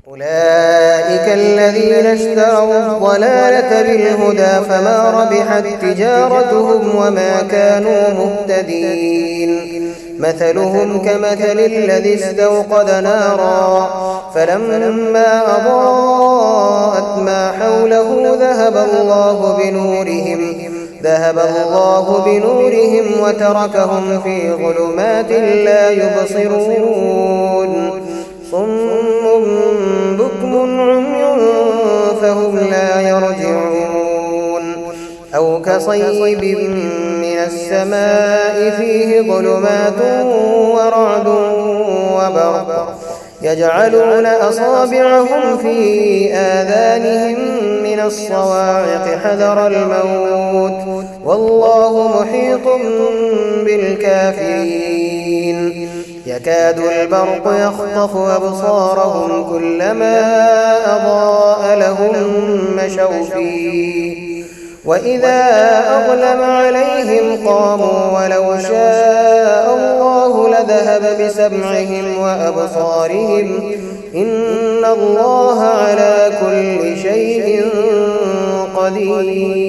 أولئك الذين اشتروا الضلالة بالهدى فما ربحت تجارتهم وما كانوا مهتدين. مثلهم كمثل الذي استوقد نارا فلما أضاءت ما حوله ذهب الله بنورهم وتركهم في ظلمات لا يبصرون. صم بكم عمي فهم لا يرجعون. أو كصيب من السماء فيه ظلمات ورعد وبرق يجعلون أصابعهم في آذانهم من الصواعق حذر الموت والله محيط بالكافرين. يكاد البرق يخطف أبصارهم كلما أضاء لهم مشوا فيه وإذا أظلم عليهم قاموا ولو شاء الله لذهب بسمعهم وأبصارهم إن الله على كل شيء قدير.